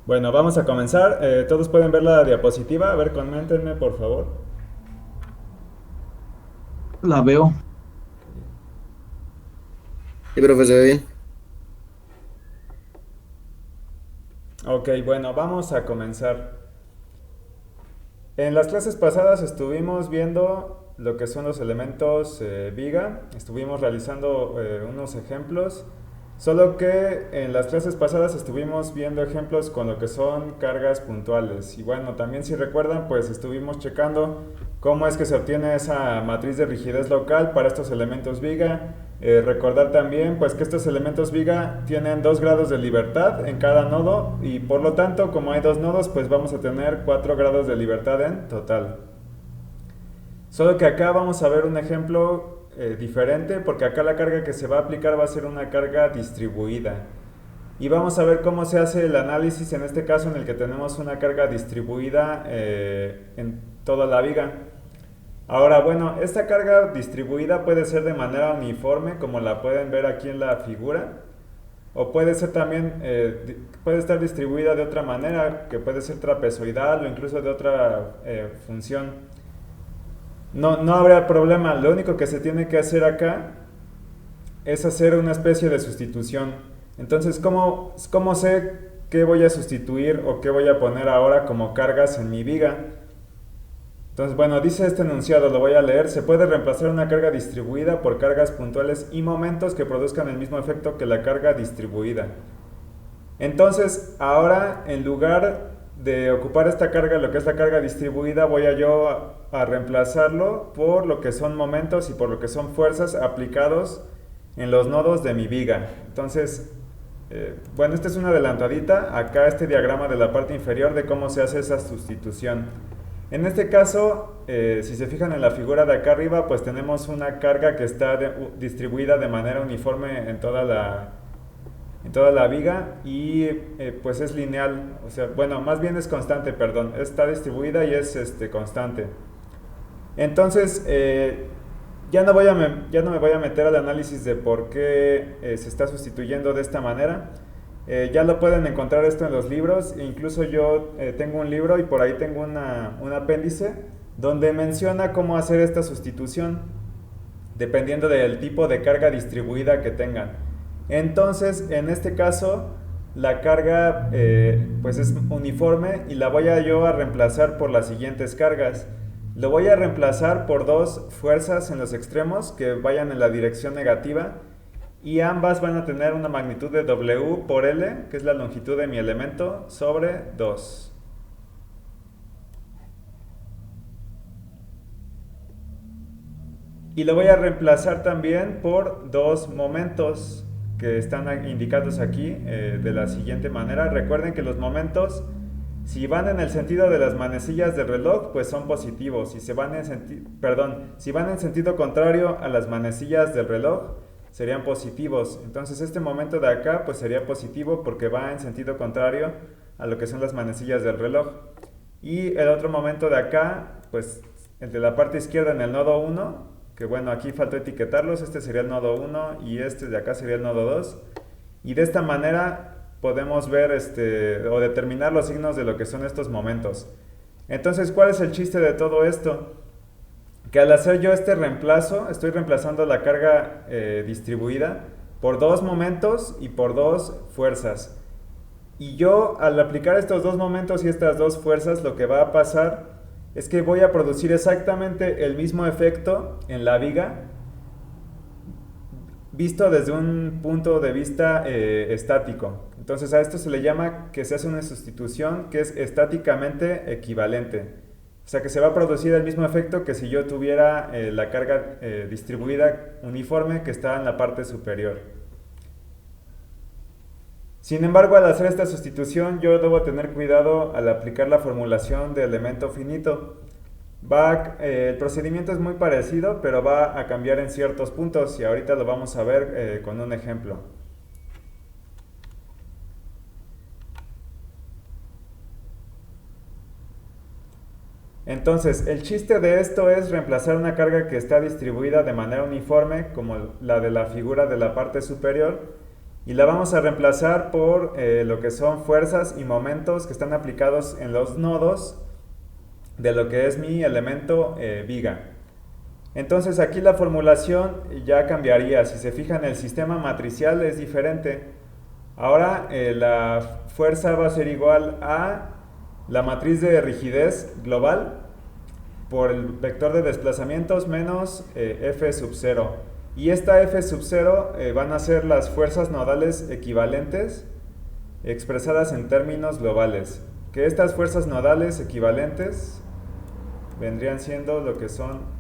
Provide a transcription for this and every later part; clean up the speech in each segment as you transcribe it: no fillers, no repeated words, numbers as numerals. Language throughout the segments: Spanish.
Bueno, vamos a comenzar. Todos pueden ver la diapositiva. A ver, coméntenme, por favor. La veo. Sí, profe, se ve bien. Ok, bueno, vamos a comenzar. En las clases pasadas estuvimos viendo lo que son los elementos viga. Estuvimos realizando unos ejemplos. Solo que en las clases pasadas estuvimos viendo ejemplos con lo que son cargas puntuales. Y bueno, también si recuerdan, pues estuvimos checando cómo es que se obtiene esa matriz de rigidez local para estos elementos viga. Recordar también pues que estos elementos viga tienen 2 grados de libertad en cada nodo y por lo tanto como hay 2 nodos pues vamos a tener 4 grados de libertad en total. Solo que acá vamos a ver un ejemplo diferente porque acá la carga que se va a aplicar va a ser una carga distribuida. Y vamos a ver cómo se hace el análisis en este caso en el que tenemos una carga distribuida en toda la viga. Ahora, bueno, esta carga distribuida puede ser de manera uniforme, como la pueden ver aquí en la figura, o puede ser también, puede estar distribuida de otra manera, que puede ser trapezoidal o incluso de otra función. No habrá problema, lo único que se tiene que hacer acá es hacer una especie de sustitución. Entonces, ¿cómo sé qué voy a sustituir o qué voy a poner ahora como cargas en mi viga? Entonces, bueno, dice este enunciado, lo voy a leer. Se puede reemplazar una carga distribuida por cargas puntuales y momentos que produzcan el mismo efecto que la carga distribuida. Entonces, ahora en lugar de ocupar esta carga, lo que es la carga distribuida, voy a yo a reemplazarlo por lo que son momentos y por lo que son fuerzas aplicados en los nodos de mi viga. Entonces, bueno, esta es una adelantadita. Acá este diagrama de la parte inferior de cómo se hace esa sustitución. En este caso, si se fijan en la figura de acá arriba, pues tenemos una carga que está distribuida de manera uniforme en toda la viga y pues es lineal, o sea, bueno, más bien es constante, perdón, está distribuida y es constante. Entonces, ya no me voy a meter al análisis de por qué se está sustituyendo de esta manera. Ya lo pueden encontrar esto en los libros. Incluso yo tengo un libro y por ahí tengo un apéndice donde menciona cómo hacer esta sustitución dependiendo del tipo de carga distribuida que tengan. Entonces, en este caso, la carga pues es uniforme y la voy a yo a reemplazar por las siguientes cargas. Lo voy a reemplazar por dos fuerzas en los extremos que vayan en la dirección negativa y ambas van a tener una magnitud de W por L, que es la longitud de mi elemento, sobre 2. Y lo voy a reemplazar también por dos momentos que están indicados aquí de la siguiente manera. Recuerden que los momentos, si van en el sentido de las manecillas del reloj, pues son positivos. Si van en sentido contrario a las manecillas del reloj, serían positivos. Entonces este momento de acá pues sería positivo porque va en sentido contrario a lo que son las manecillas del reloj. Y el otro momento de acá, pues el de la parte izquierda en el nodo uno, que bueno, aquí faltó etiquetarlos, este sería el nodo uno y este de acá sería el nodo 2. Y de esta manera podemos ver o determinar los signos de lo que son estos momentos. Entonces, ¿cuál es el chiste de todo esto? Que al hacer yo este reemplazo, estoy reemplazando la carga distribuida por dos momentos y por dos fuerzas. Y yo al aplicar estos dos momentos y estas dos fuerzas, lo que va a pasar es que voy a producir exactamente el mismo efecto en la viga, visto desde un punto de vista estático. Entonces a esto se le llama que se hace una sustitución que es estáticamente equivalente. O sea que se va a producir el mismo efecto que si yo tuviera la carga distribuida uniforme que está en la parte superior. Sin embargo, al hacer esta sustitución, yo debo tener cuidado al aplicar la formulación de elemento finito. El procedimiento es muy parecido, pero va a cambiar en ciertos puntos y ahorita lo vamos a ver con un ejemplo. Entonces, el chiste de esto es reemplazar una carga que está distribuida de manera uniforme, como la de la figura de la parte superior, y la vamos a reemplazar por lo que son fuerzas y momentos que están aplicados en los nodos de lo que es mi elemento viga. Entonces aquí la formulación ya cambiaría. Si se fijan, el sistema matricial es diferente. Ahora la fuerza va a ser igual a la matriz de rigidez global por el vector de desplazamientos menos F sub 0. Y esta F sub 0 van a ser las fuerzas nodales equivalentes expresadas en términos globales. Que estas fuerzas nodales equivalentes vendrían siendo lo que son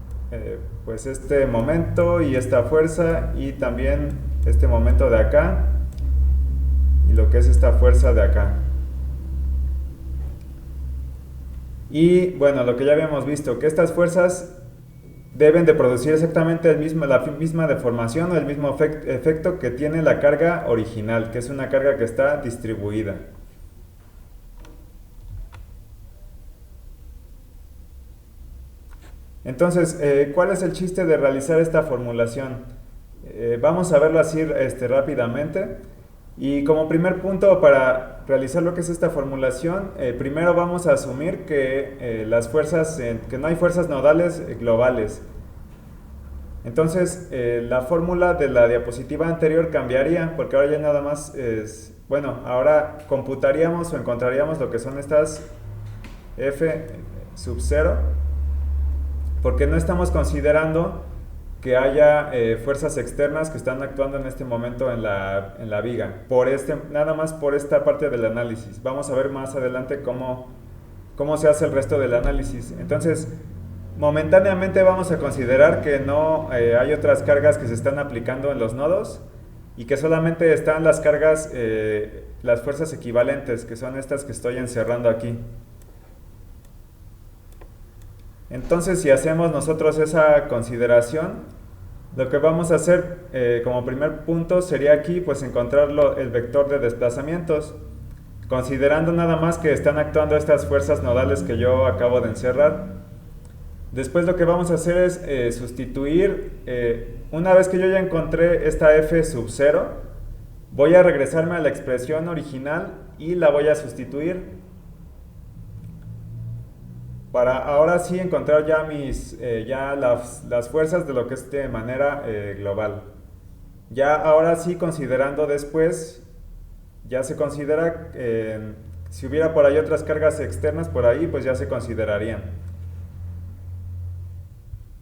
pues este momento y esta fuerza, y también este momento de acá y lo que es esta fuerza de acá. Y bueno, lo que ya habíamos visto, que estas fuerzas deben de producir exactamente la misma deformación o el mismo efecto que tiene la carga original, que es una carga que está distribuida. Entonces, ¿cuál es el chiste de realizar esta formulación? Vamos a verlo así rápidamente. Y como primer punto para realizar lo que es esta formulación, primero vamos a asumir que que no hay fuerzas nodales globales. Entonces, la fórmula de la diapositiva anterior cambiaría, porque ahora ya nada más bueno, ahora computaríamos o encontraríamos lo que son estas F sub 0, porque no estamos considerando que haya fuerzas externas que están actuando en este momento en la viga, nada más por esta parte del análisis. Vamos a ver más adelante cómo se hace el resto del análisis. Entonces, momentáneamente vamos a considerar que no hay otras cargas que se están aplicando en los nodos y que solamente están las cargas, las fuerzas equivalentes, que son estas que estoy encerrando aquí. Entonces, si hacemos nosotros esa consideración, lo que vamos a hacer como primer punto sería aquí pues encontrar el vector de desplazamientos, considerando nada más que están actuando estas fuerzas nodales que yo acabo de encerrar. Después lo que vamos a hacer es sustituir, una vez que yo ya encontré esta F sub 0, voy a regresarme a la expresión original y la voy a sustituir para ahora sí encontrar ya las fuerzas de lo que es de manera global. Ya ahora sí, considerando después, ya se considera, si hubiera por ahí otras cargas externas por ahí, pues ya se considerarían.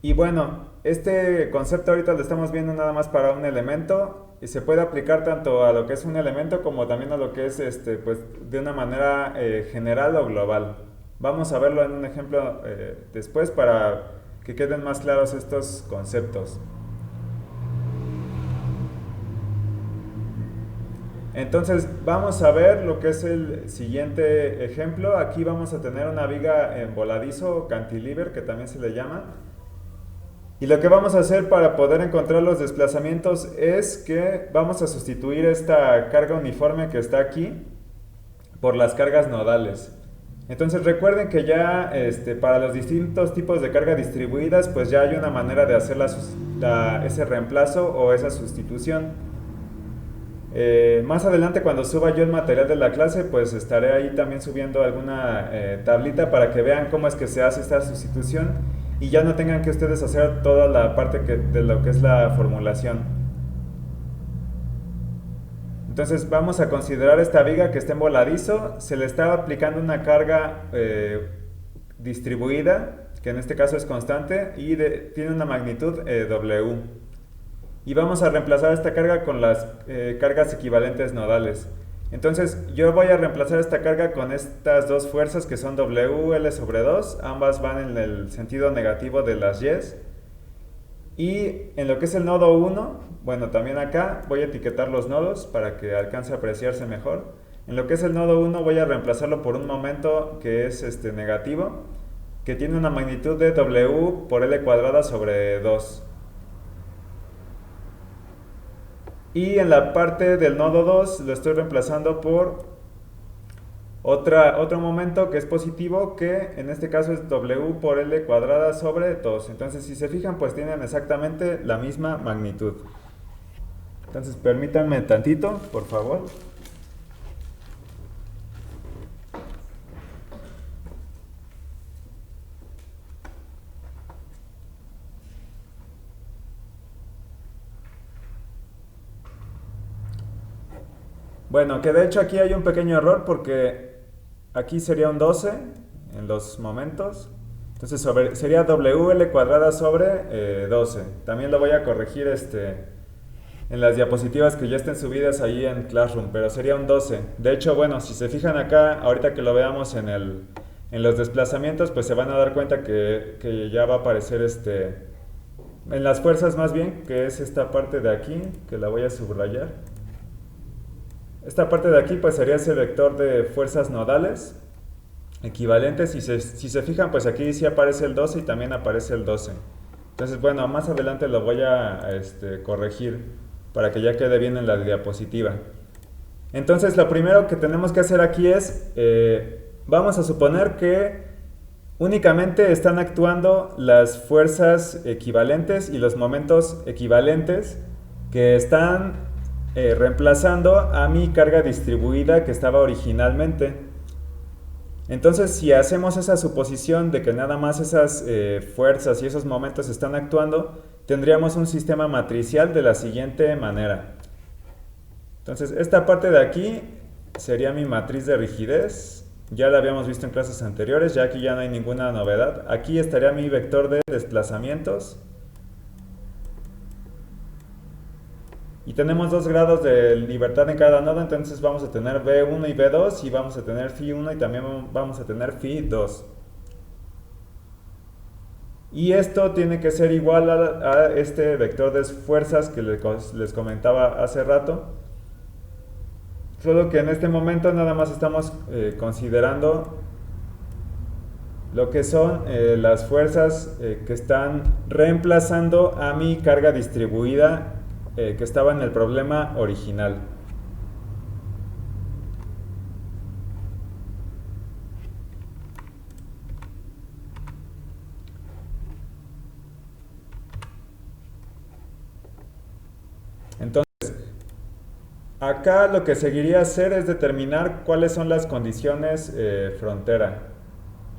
Y bueno, este concepto ahorita lo estamos viendo nada más para un elemento, y se puede aplicar tanto a lo que es un elemento como también a lo que es pues de una manera general o global. Vamos a verlo en un ejemplo después para que queden más claros estos conceptos. Entonces vamos a ver lo que es el siguiente ejemplo. Aquí vamos a tener una viga en voladizo o cantilever, que también se le llama. Y lo que vamos a hacer para poder encontrar los desplazamientos es que vamos a sustituir esta carga uniforme que está aquí por las cargas nodales. Entonces recuerden que ya para los distintos tipos de carga distribuidas pues ya hay una manera de hacer ese reemplazo o esa sustitución. Más adelante, cuando suba yo el material de la clase, pues estaré ahí también subiendo alguna tablita para que vean cómo es que se hace esta sustitución y ya no tengan que ustedes hacer toda la parte de lo que es la formulación. Entonces vamos a considerar esta viga que está en voladizo, se le está aplicando una carga distribuida, que en este caso es constante, y tiene una magnitud W. Y vamos a reemplazar esta carga con las cargas equivalentes nodales. Entonces yo voy a reemplazar esta carga con estas dos fuerzas que son WL sobre 2, ambas van en el sentido negativo de las Y's. Y en lo que es el nodo 1, bueno, también acá voy a etiquetar los nodos para que alcance a apreciarse mejor. En lo que es el nodo 1 voy a reemplazarlo por un momento que es negativo, que tiene una magnitud de W por L cuadrada sobre 2. Y en la parte del nodo 2 lo estoy reemplazando por otro momento que es positivo, que en este caso es W por L cuadrada sobre 2. Entonces, si se fijan, pues tienen exactamente la misma magnitud. Entonces permítanme tantito, por favor. Bueno, que de hecho aquí hay un pequeño error porque aquí sería un 12 en los momentos. Entonces sería WL cuadrada sobre 12. También lo voy a corregir en las diapositivas que ya estén subidas ahí en Classroom, pero sería un 12. De hecho, bueno, si se fijan acá, ahorita que lo veamos en los desplazamientos, pues se van a dar cuenta que ya va a aparecer en las fuerzas más bien, que es esta parte de aquí, que la voy a subrayar. Esta parte de aquí pues sería ese vector de fuerzas nodales equivalentes. Si se fijan, pues aquí sí aparece el 12 y también aparece el 12. Entonces, bueno, más adelante lo voy a corregir para que ya quede bien en la diapositiva. Entonces, lo primero que tenemos que hacer aquí es, vamos a suponer que únicamente están actuando las fuerzas equivalentes y los momentos equivalentes que están reemplazando a mi carga distribuida que estaba originalmente. Entonces, si hacemos esa suposición de que nada más esas fuerzas y esos momentos están actuando, tendríamos un sistema matricial de la siguiente manera. Entonces, esta parte de aquí sería mi matriz de rigidez. Ya la habíamos visto en clases anteriores, ya aquí ya no hay ninguna novedad. Aquí estaría mi vector de desplazamientos. Y tenemos 2 grados de libertad en cada nodo, entonces vamos a tener V1 y V2 y vamos a tener Φ1 y también vamos a tener Φ2. Y esto tiene que ser igual a este vector de fuerzas que les comentaba hace rato. Solo que en este momento nada más estamos considerando lo que son las fuerzas que están reemplazando a mi carga distribuida que estaba en el problema original. Entonces, acá lo que seguiría hacer es determinar cuáles son las condiciones frontera.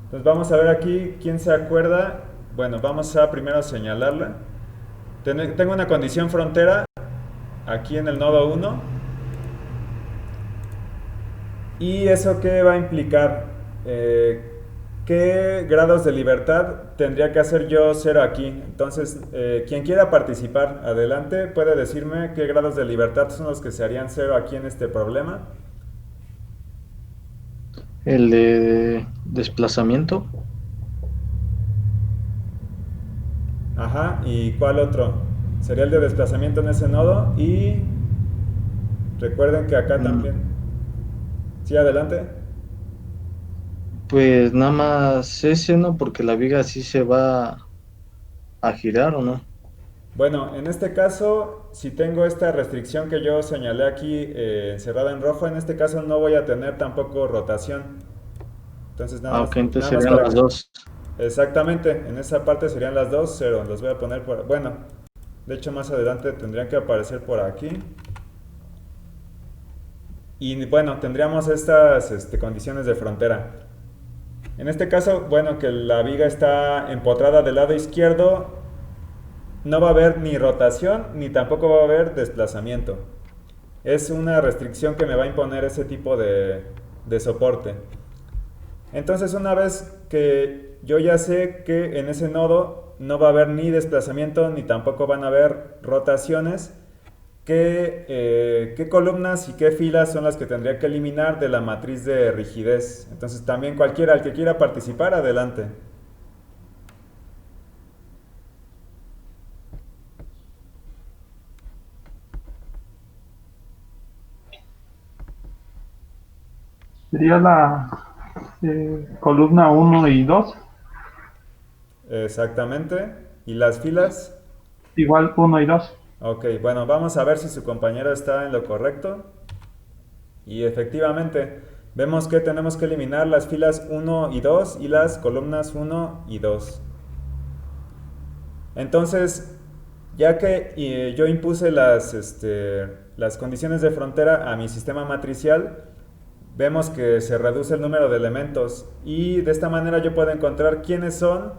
Entonces vamos a ver aquí quién se acuerda. Bueno, vamos a primero señalarla. Tengo una condición frontera aquí en el nodo 1. ¿Y eso qué va a implicar? ¿Qué grados de libertad tendría que hacer yo cero aquí? Entonces, quien quiera participar, adelante, puede decirme qué grados de libertad son los que se harían cero aquí en este problema. El de desplazamiento. Ajá, ¿y cuál otro? Sería el de desplazamiento en ese nodo y recuerden que acá también. Sí, adelante. Pues nada más ese, ¿no? Porque la viga sí se va a girar, ¿o no? Bueno, en este caso, si tengo esta restricción que yo señalé aquí encerrada en rojo, en este caso no voy a tener tampoco rotación. Entonces Ah, ok, entonces nada más serían para las que... dos. Exactamente, en esa parte serían las dos, cero. Los voy a poner por... Bueno, de hecho más adelante tendrían que aparecer por aquí. Y bueno, tendríamos estas condiciones de frontera. En este caso, bueno, que la viga está empotrada del lado izquierdo, no va a haber ni rotación ni tampoco va a haber desplazamiento. Es una restricción que me va a imponer ese tipo de soporte. Entonces, una vez que yo ya sé que en ese nodo no va a haber ni desplazamiento ni tampoco van a haber rotaciones, ¿qué columnas y qué filas son las que tendría que eliminar de la matriz de rigidez? Entonces, también cualquiera, el que quiera participar, adelante. Sería la columna 1 y 2, Exactamente. ¿Y las filas? igual 1 y 2. Ok, bueno, vamos a ver si su compañero está en lo correcto. Y efectivamente, vemos que tenemos que eliminar las filas 1 y 2 y las columnas 1 y 2. Entonces, Ya que yo impuse las condiciones de frontera a mi sistema matricial, vemos que se reduce el número de elementos y de esta manera yo puedo encontrar quiénes son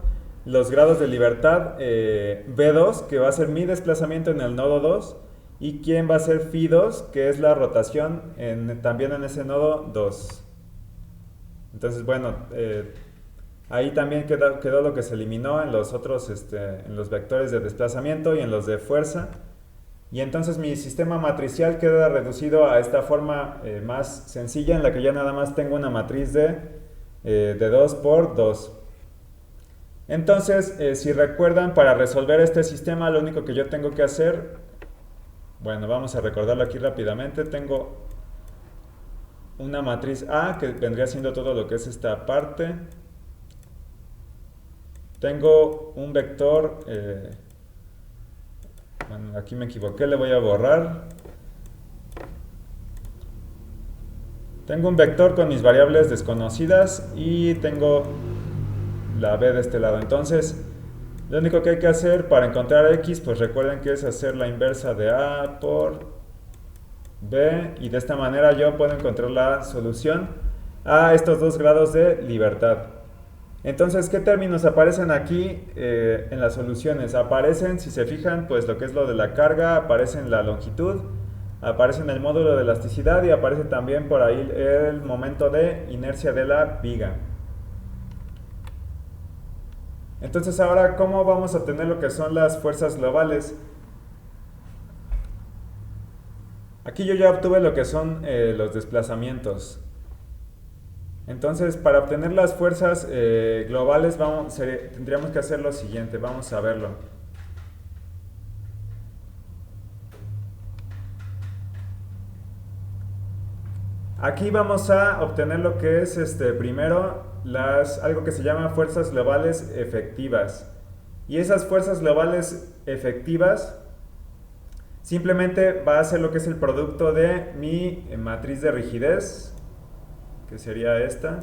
los grados de libertad V2, que va a ser mi desplazamiento en el nodo 2, y quién va a ser Phi2, que es la rotación también en ese nodo 2. Entonces, bueno, ahí también quedó lo que se eliminó en los otros, en los vectores de desplazamiento y en los de fuerza. Y entonces mi sistema matricial queda reducido a esta forma más sencilla, en la que ya nada más tengo una matriz de 2 por 2. Entonces, si recuerdan, para resolver este sistema lo único que yo tengo que hacer, bueno, vamos a recordarlo aquí rápidamente. Tengo una matriz A que vendría siendo todo lo que es esta parte. Tengo un vector, bueno, aquí me equivoqué, le voy a borrar. Tengo un vector con mis variables desconocidas y tengo la B de este lado. Entonces, lo único que hay que hacer para encontrar X, pues recuerden que es hacer la inversa de A por B, y de esta manera yo puedo encontrar la solución a estos dos grados de libertad. Entonces, ¿qué términos aparecen aquí en las soluciones? Aparecen, si se fijan, pues lo que es lo de la carga, aparece en la longitud, aparece en el módulo de elasticidad y aparece también por ahí el momento de inercia de la viga. Entonces, ahora, ¿cómo vamos a obtener lo que son las fuerzas globales? Aquí yo ya obtuve lo que son los desplazamientos. Entonces, para obtener las fuerzas globales tendríamos que hacer lo siguiente, vamos a verlo. Aquí vamos a obtener lo que es primero algo que se llama fuerzas globales efectivas. Y esas fuerzas globales efectivas simplemente va a ser lo que es el producto de mi matriz de rigidez, que sería esta,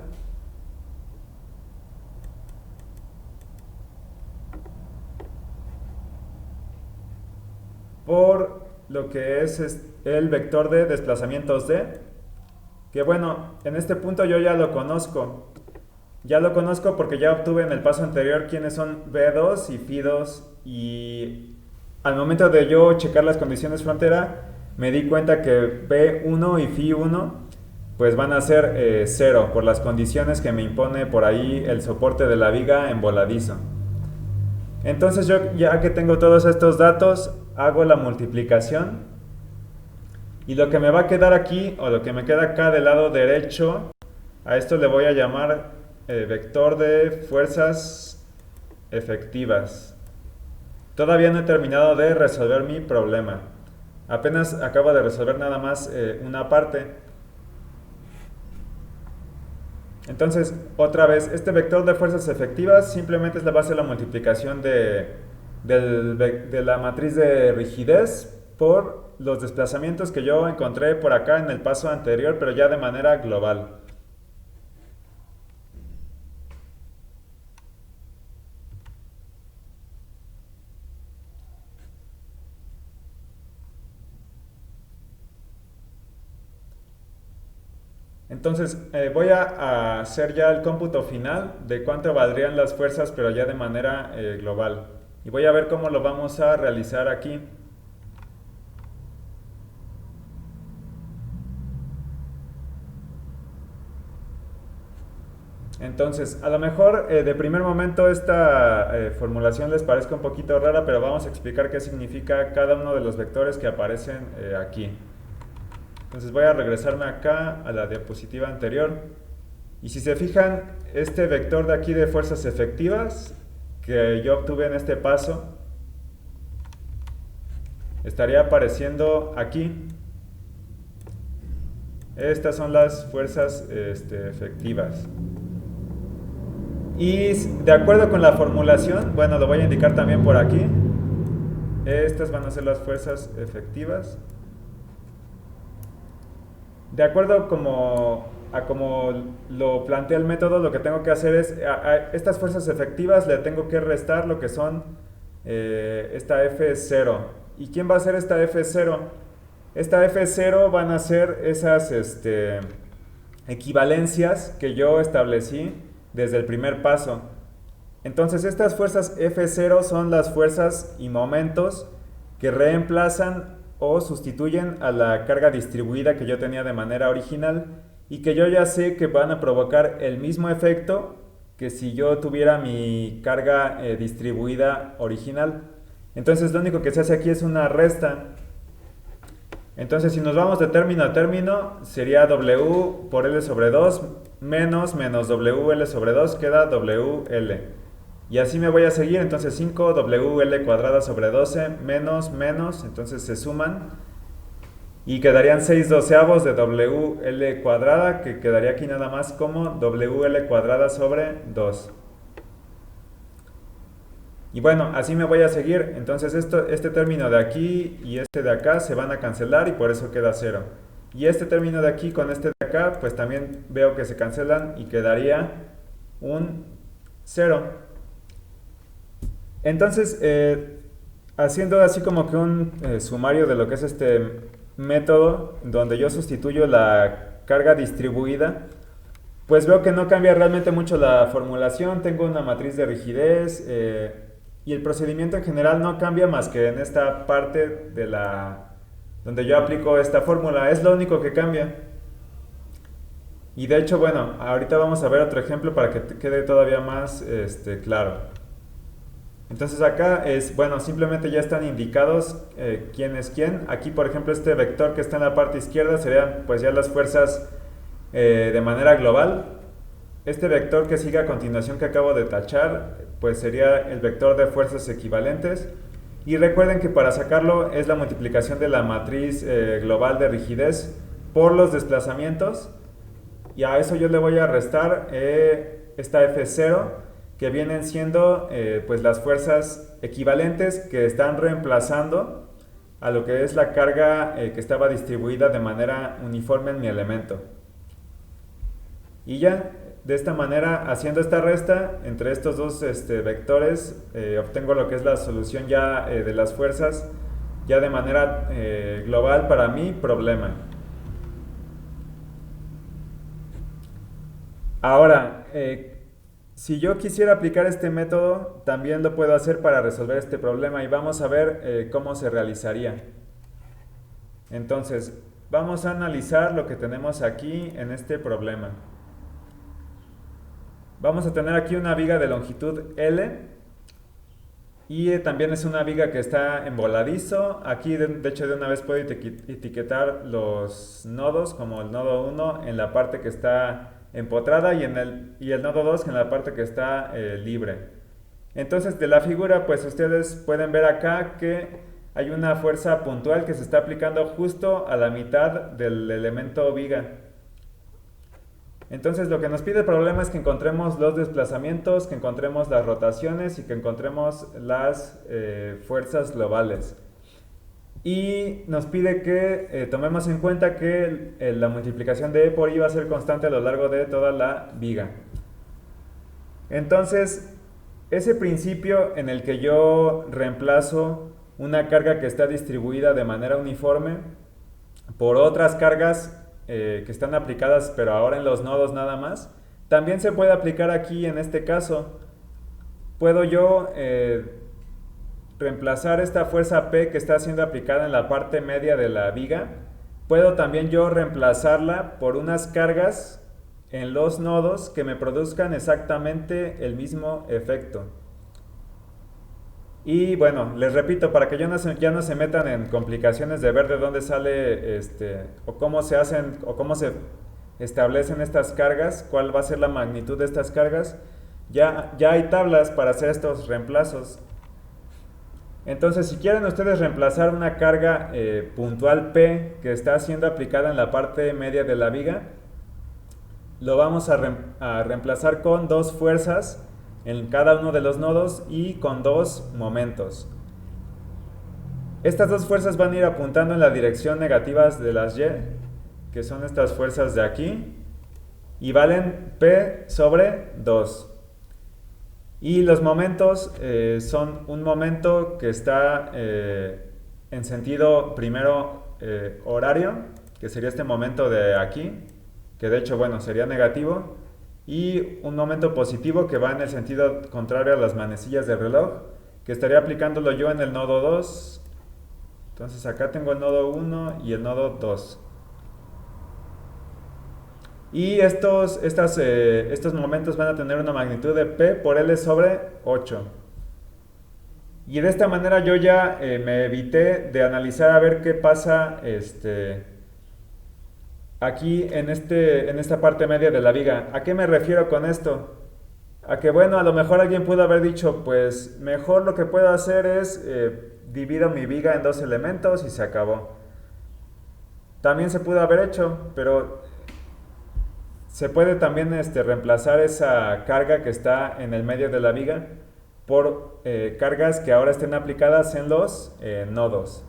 por lo que es el vector de desplazamientos D, que bueno, en este punto yo ya lo conozco. Ya lo conozco porque ya obtuve en el paso anterior quiénes son B2 y Phi2, y al momento de yo checar las condiciones frontera me di cuenta que B1 y Phi1 pues van a ser 0 por las condiciones que me impone por ahí el soporte de la viga en voladizo. Entonces yo, ya que tengo todos estos datos, hago la multiplicación y lo que me va a quedar aquí, o lo que me queda acá del lado derecho, a esto le voy a llamar vector de fuerzas efectivas. Todavía no he terminado de resolver mi problema. Apenas acabo de resolver nada más una parte. Entonces, otra vez, este vector de fuerzas efectivas simplemente es la base de la multiplicación de la matriz de rigidez por los desplazamientos que yo encontré por acá en el paso anterior, pero ya de manera global. Entonces voy a hacer ya el cómputo final de cuánto valdrían las fuerzas, pero ya de manera global. Y voy a ver cómo lo vamos a realizar aquí. Entonces, a lo mejor de primer momento esta formulación les parezca un poquito rara, pero vamos a explicar qué significa cada uno de los vectores que aparecen aquí. Entonces voy a regresarme acá a la diapositiva anterior. Y si se fijan, este vector de aquí de fuerzas efectivas que yo obtuve en este paso estaría apareciendo aquí. Estas son las fuerzas efectivas. Y de acuerdo con la formulación, bueno, lo voy a indicar también por aquí. Estas van a ser las fuerzas efectivas. De acuerdo a como lo plantea el método, lo que tengo que hacer es a estas fuerzas efectivas le tengo que restar lo que son esta F0. ¿Y quién va a ser esta F0? Esta F0 van a ser esas equivalencias que yo establecí desde el primer paso. Entonces estas fuerzas F0 son las fuerzas y momentos que reemplazan o sustituyen a la carga distribuida que yo tenía de manera original y que yo ya sé que van a provocar el mismo efecto que si yo tuviera mi carga distribuida original. Entonces lo único que se hace aquí es una resta. Entonces si nos vamos de término a término, sería W por L sobre 2 menos WL sobre 2 queda WL. Y así me voy a seguir, entonces 5WL cuadrada sobre 12 menos, entonces se suman. Y quedarían 6 doceavos de WL cuadrada, que quedaría aquí nada más como WL cuadrada sobre 2. Y bueno, así me voy a seguir. Entonces este término de aquí y este de acá se van a cancelar y por eso queda 0. Y este término de aquí con este de acá, pues también veo que se cancelan y quedaría un 0. Entonces, haciendo así como que un sumario de lo que es este método, donde yo sustituyo la carga distribuida, pues veo que no cambia realmente mucho la formulación. Tengo una matriz de rigidez y el procedimiento en general no cambia más que en esta parte de donde yo aplico esta fórmula. Es lo único que cambia. Y de hecho, bueno, ahorita vamos a ver otro ejemplo para que te quede todavía más claro. Entonces acá es, bueno, simplemente ya están indicados quién es quién. Aquí, por ejemplo, este vector que está en la parte izquierda serían pues ya las fuerzas de manera global. Este vector que sigue a continuación que acabo de tachar, pues sería el vector de fuerzas equivalentes. Y recuerden que para sacarlo es la multiplicación de la matriz global de rigidez por los desplazamientos. Y a eso yo le voy a restar esta F0, que vienen siendo pues las fuerzas equivalentes que están reemplazando a lo que es la carga que estaba distribuida de manera uniforme en mi elemento. Y ya, de esta manera, haciendo esta resta entre estos dos vectores, obtengo lo que es la solución ya de las fuerzas, ya de manera global para mi problema. Ahora, si yo quisiera aplicar este método, también lo puedo hacer para resolver este problema y vamos a ver cómo se realizaría. Entonces, vamos a analizar lo que tenemos aquí en este problema. Vamos a tener aquí una viga de longitud L y también es una viga que está en voladizo. Aquí de hecho de una vez puedo etiquetar los nodos como el nodo 1 en la parte que está empotrada y el nodo 2 en la parte que está libre. Entonces de la figura pues ustedes pueden ver acá que hay una fuerza puntual que se está aplicando justo a la mitad del elemento viga. Entonces lo que nos pide el problema es que encontremos los desplazamientos, que encontremos las rotaciones y que encontremos las fuerzas globales. Y nos pide que tomemos en cuenta que la multiplicación de E por I va a ser constante a lo largo de toda la viga. Entonces, ese principio en el que yo reemplazo una carga que está distribuida de manera uniforme por otras cargas que están aplicadas pero ahora en los nodos nada más, también se puede aplicar aquí en este caso. Puedo yo reemplazar esta fuerza P que está siendo aplicada en la parte media de la viga, puedo también yo reemplazarla por unas cargas en los nodos que me produzcan exactamente el mismo efecto. Y bueno, les repito, para que ya no se metan en complicaciones de ver de dónde sale o cómo se hacen o cómo se establecen estas cargas, cuál va a ser la magnitud de estas cargas, ya hay tablas para hacer estos reemplazos. Entonces, si quieren ustedes reemplazar una carga puntual P que está siendo aplicada en la parte media de la viga, lo vamos a reemplazar con dos fuerzas en cada uno de los nodos y con dos momentos. Estas dos fuerzas van a ir apuntando en la dirección negativa de las Y, que son estas fuerzas de aquí, y valen P sobre 2. Y los momentos son un momento que está en sentido primero horario, que sería este momento de aquí, que de hecho, bueno, sería negativo, y un momento positivo que va en el sentido contrario a las manecillas del reloj, que estaría aplicándolo yo en el nodo 2. Entonces acá tengo el nodo 1 y el nodo 2. Y estos momentos van a tener una magnitud de P por L sobre 8. Y de esta manera yo ya me evité de analizar a ver qué pasa aquí en esta parte media de la viga. ¿A qué me refiero con esto? A que bueno, a lo mejor alguien pudo haber dicho, pues mejor lo que puedo hacer es divido mi viga en dos elementos y se acabó. También se pudo haber hecho, pero se puede también reemplazar esa carga que está en el medio de la viga por cargas que ahora estén aplicadas en los nodos.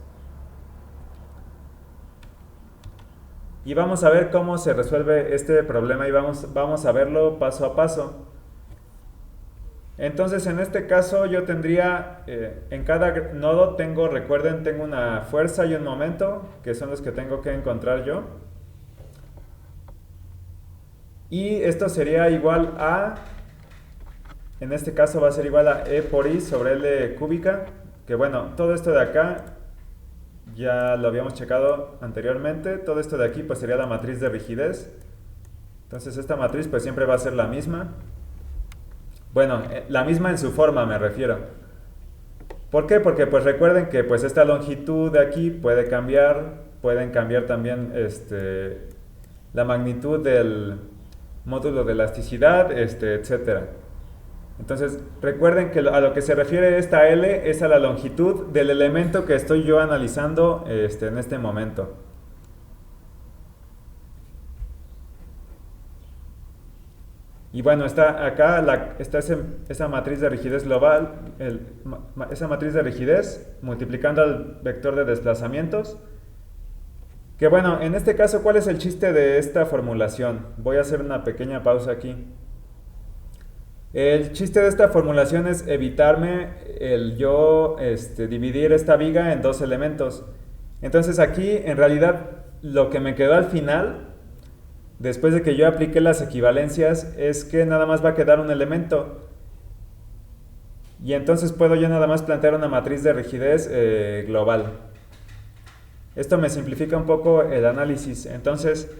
Y vamos a ver cómo se resuelve este problema y vamos a verlo paso a paso. Entonces en este caso yo tendría, en cada nodo recuerden, tengo una fuerza y un momento, que son los que tengo que encontrar yo. Y esto sería igual a, en este caso va a ser igual a E por I sobre L cúbica, que bueno, todo esto de acá ya lo habíamos checado anteriormente, todo esto de aquí pues sería la matriz de rigidez. Entonces esta matriz pues siempre va a ser la misma. Bueno, la misma en su forma me refiero. ¿Por qué? Porque pues recuerden que pues esta longitud de aquí puede cambiar, pueden cambiar también la magnitud del módulo de elasticidad, etcétera. Entonces recuerden que a lo que se refiere esta L es a la longitud del elemento que estoy yo analizando en este momento. Y bueno, está acá esa matriz de rigidez global, esa matriz de rigidez multiplicando al vector de desplazamientos. Que bueno, en este caso, ¿cuál es el chiste de esta formulación? Voy a hacer una pequeña pausa aquí. El chiste de esta formulación es evitarme el yo dividir esta viga en dos elementos. Entonces aquí, en realidad, lo que me quedó al final, después de que yo apliqué las equivalencias, es que nada más va a quedar un elemento. Y entonces puedo yo nada más plantear una matriz de rigidez global. Esto me simplifica un poco el análisis. Entonces,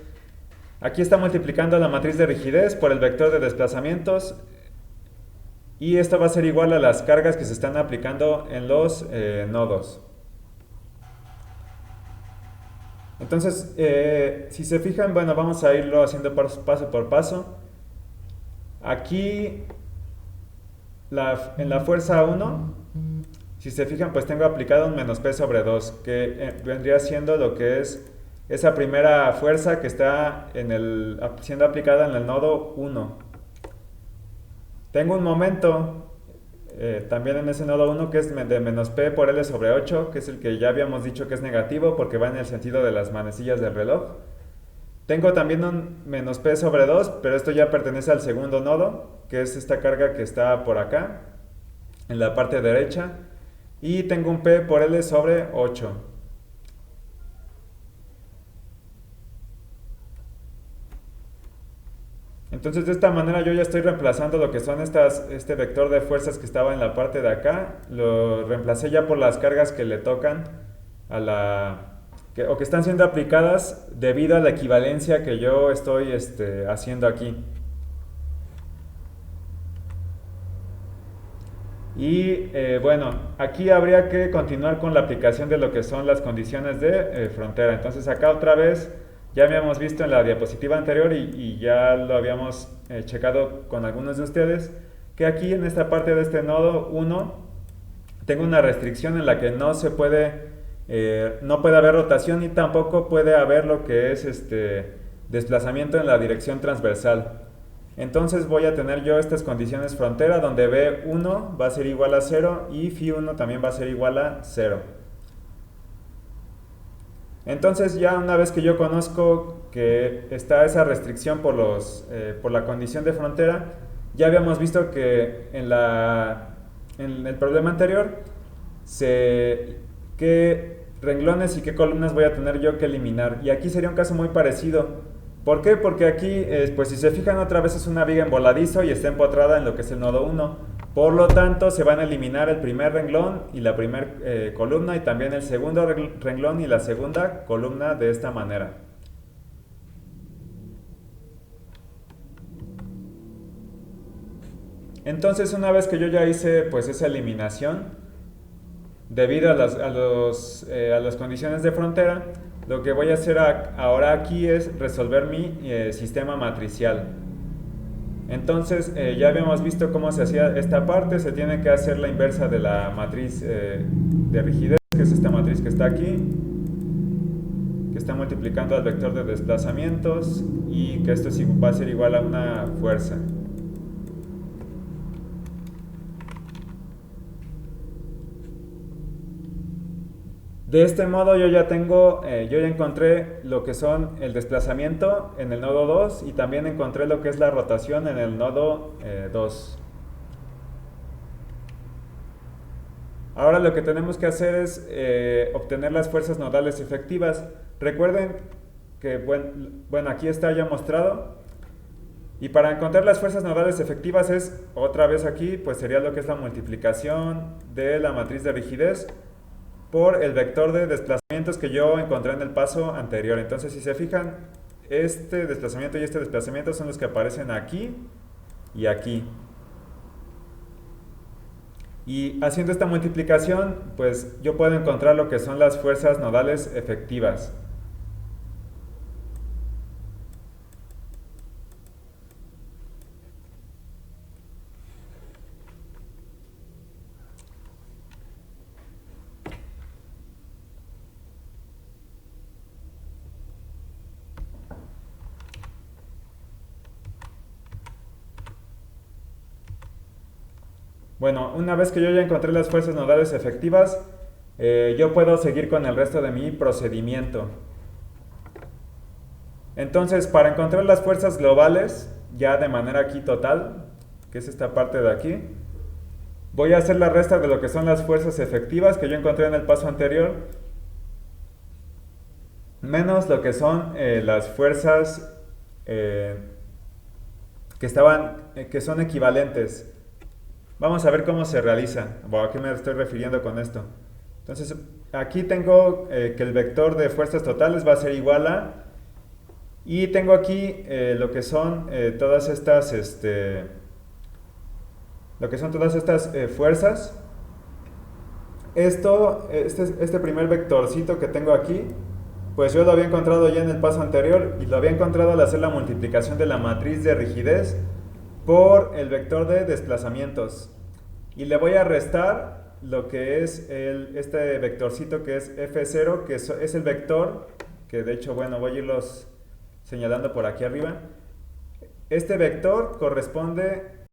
aquí está multiplicando la matriz de rigidez por el vector de desplazamientos. Y esto va a ser igual a las cargas que se están aplicando en los nodos. Entonces, si se fijan, bueno, vamos a irlo haciendo paso por paso. Aquí, en la fuerza 1, si se fijan, pues tengo aplicado un menos P sobre 2, que vendría siendo lo que es esa primera fuerza que está siendo aplicada en el nodo 1. Tengo un momento también en ese nodo 1 que es de menos P por L sobre 8, que es el que ya habíamos dicho que es negativo porque va en el sentido de las manecillas del reloj. Tengo también un menos P sobre 2, pero esto ya pertenece al segundo nodo, que es esta carga que está por acá, en la parte derecha. Y tengo un P por L sobre 8. Entonces de esta manera yo ya estoy reemplazando lo que son este vector de fuerzas que estaba en la parte de acá. Lo reemplacé ya por las cargas que le tocan o que están siendo aplicadas debido a la equivalencia que yo estoy haciendo aquí. Y bueno, aquí habría que continuar con la aplicación de lo que son las condiciones de frontera. Entonces acá otra vez ya habíamos visto en la diapositiva anterior y ya lo habíamos checado con algunos de ustedes, que aquí en esta parte de este nodo 1 tengo una restricción en la que no puede haber rotación y tampoco puede haber lo que es desplazamiento en la dirección transversal. Entonces voy a tener yo estas condiciones frontera donde B1 va a ser igual a 0 y Φ1 también va a ser igual a 0. Entonces ya una vez que yo conozco que está esa restricción por la condición de frontera, Ya habíamos visto que en el problema anterior, qué renglones y qué columnas voy a tener yo que eliminar. Y aquí sería un caso muy parecido. ¿Por qué? Porque aquí, pues si se fijan otra vez es una viga en voladizo y está empotrada en lo que es el nodo 1. Por lo tanto, se van a eliminar el primer renglón y la primera columna y también el segundo renglón y la segunda columna de esta manera. Entonces, una vez que yo ya hice pues esa eliminación, debido a las condiciones de frontera, lo que voy a hacer ahora aquí es resolver mi sistema matricial. Entonces, ya habíamos visto cómo se hacía esta parte. Se tiene que hacer la inversa de la matriz de rigidez, que es esta matriz que está aquí, que está multiplicando al vector de desplazamientos, y que esto va a ser igual a una fuerza. De este modo yo ya encontré lo que son el desplazamiento en el nodo 2 y también encontré lo que es la rotación en el nodo 2. Ahora lo que tenemos que hacer es obtener las fuerzas nodales efectivas. Recuerden que, bueno, aquí está ya mostrado. Y para encontrar las fuerzas nodales efectivas es, otra vez aquí, pues sería lo que es la multiplicación de la matriz de rigidez por el vector de desplazamientos que yo encontré en el paso anterior. Entonces, si se fijan, este desplazamiento y este desplazamiento son los que aparecen aquí y aquí. Y haciendo esta multiplicación, pues yo puedo encontrar lo que son las fuerzas nodales efectivas. Bueno, una vez que yo ya encontré las fuerzas nodales efectivas, yo puedo seguir con el resto de mi procedimiento. Entonces, para encontrar las fuerzas globales, ya de manera aquí total, que es esta parte de aquí, voy a hacer la resta de lo que son las fuerzas efectivas que yo encontré en el paso anterior, menos lo que son las fuerzas que son equivalentes. Vamos a ver cómo se realiza, o a qué me estoy refiriendo con esto. Entonces, aquí tengo que el vector de fuerzas totales va a ser igual a, y tengo aquí lo que son todas estas, fuerzas. Este primer vectorcito que tengo aquí, pues yo lo había encontrado ya en el paso anterior y lo había encontrado al hacer la multiplicación de la matriz de rigidez por el vector de desplazamientos. Y le voy a restar lo que es este vectorcito que es F0, que es el vector, que de hecho, bueno, voy a irlos señalando por aquí arriba. Este vector corresponde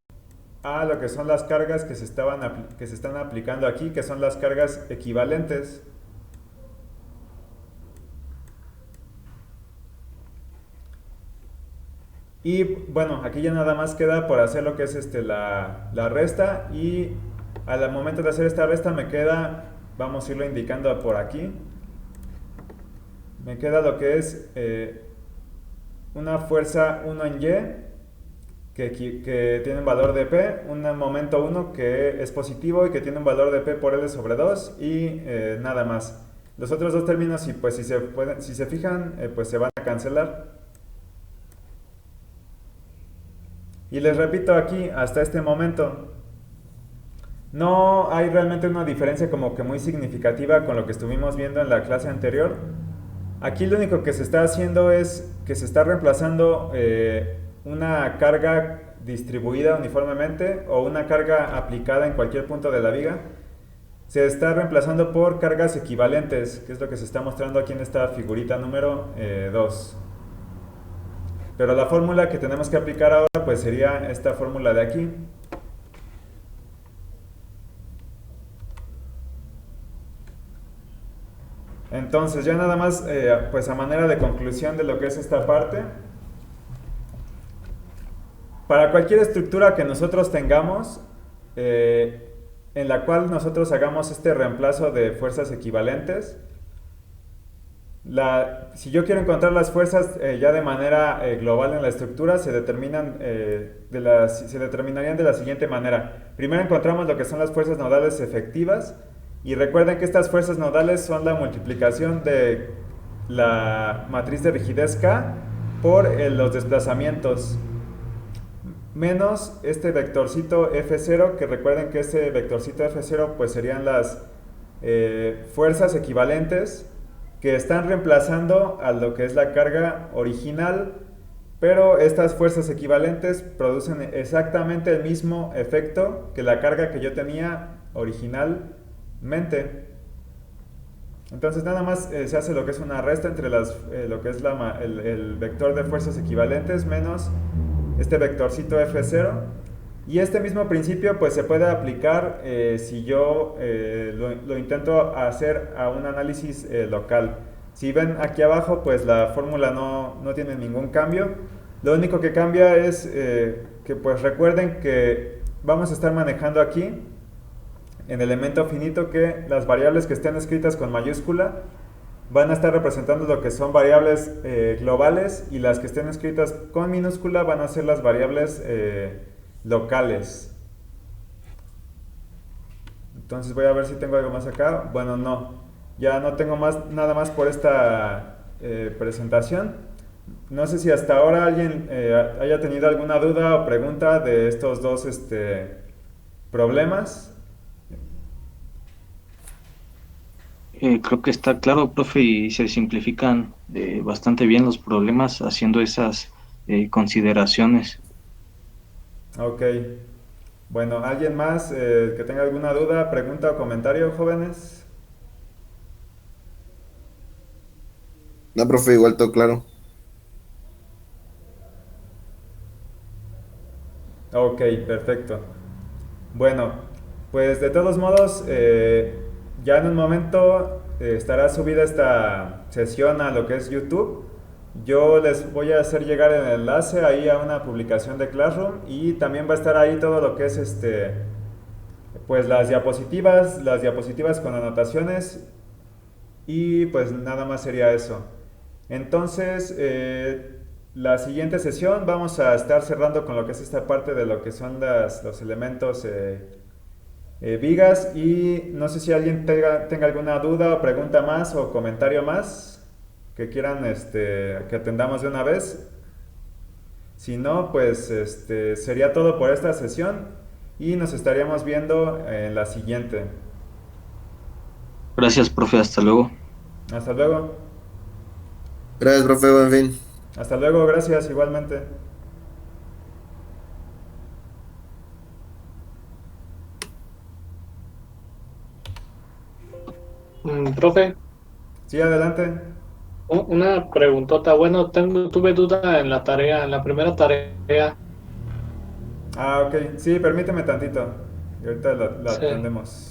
a lo que son las cargas que se están aplicando aquí, que son las cargas equivalentes. Y bueno, aquí ya nada más queda por hacer lo que es la resta, y al momento de hacer esta resta me queda, vamos a irlo indicando por aquí, me queda lo que es una fuerza 1 en Y que tiene un valor de P, un momento 1 que es positivo y que tiene un valor de P por L sobre 2 y nada más. Los otros dos términos, pues si se fijan, pues se van a cancelar. Y les repito aquí, hasta este momento, no hay realmente una diferencia como que muy significativa con lo que estuvimos viendo en la clase anterior. Aquí lo único que se está haciendo es que se está reemplazando una carga distribuida uniformemente o una carga aplicada en cualquier punto de la viga. Se está reemplazando por cargas equivalentes, que es lo que se está mostrando aquí en esta figurita número 2. Pero la fórmula que tenemos que aplicar ahora pues sería esta fórmula de aquí. Entonces ya nada más pues a manera de conclusión de lo que es esta parte, Para cualquier estructura que nosotros tengamos, en la cual nosotros hagamos este reemplazo de fuerzas equivalentes, si yo quiero encontrar las fuerzas ya de manera global en la estructura, se determinarían de la siguiente manera. Primero encontramos lo que son las fuerzas nodales efectivas, y recuerden que estas fuerzas nodales son la multiplicación de la matriz de rigidez K por los desplazamientos, menos este vectorcito F0, que recuerden que este vectorcito F0 pues serían las fuerzas equivalentes que están reemplazando a lo que es la carga original, pero estas fuerzas equivalentes producen exactamente el mismo efecto que la carga que yo tenía originalmente. Entonces nada más se hace lo que es una resta entre lo que es el vector de fuerzas equivalentes menos este vectorcito F0, y este mismo principio pues se puede aplicar si yo lo intento hacer a un análisis local. Si ven aquí abajo pues la fórmula no tiene ningún cambio. Lo único que cambia es que pues recuerden que vamos a estar manejando aquí en elemento finito que las variables que estén escritas con mayúscula van a estar representando lo que son variables globales, y las que estén escritas con minúscula van a ser las variables locales. Entonces voy a ver si tengo algo más acá. Bueno, no, ya no tengo nada más por esta presentación. No sé si hasta ahora alguien haya tenido alguna duda o pregunta de estos dos problemas. Creo que está claro, profe, y se simplifican bastante bien los problemas haciendo esas consideraciones. Ok. Bueno, ¿alguien más que tenga alguna duda, pregunta o comentario, jóvenes? No, profe, igual todo claro. Ok, perfecto. Bueno, pues de todos modos, ya en un momento estará subida esta sesión a lo que es YouTube. Yo les voy a hacer llegar el enlace ahí a una publicación de Classroom, y también va a estar ahí todo lo que es pues las diapositivas con anotaciones, y pues nada más sería eso. Entonces, la siguiente sesión vamos a estar cerrando con lo que es esta parte de lo que son los elementos vigas, y no sé si alguien tenga alguna duda o pregunta más o comentario más que quieran que atendamos de una vez. Si no, pues sería todo por esta sesión, y nos estaríamos viendo en la siguiente. Gracias, profe, hasta luego. Hasta luego. Gracias, profe, buen fin. Hasta luego, gracias igualmente. Profe, Sí, adelante. una preguntota. Bueno, tuve duda en en la primera tarea. Ah, ok. Sí, permíteme tantito. Y ahorita la Sí. atendemos.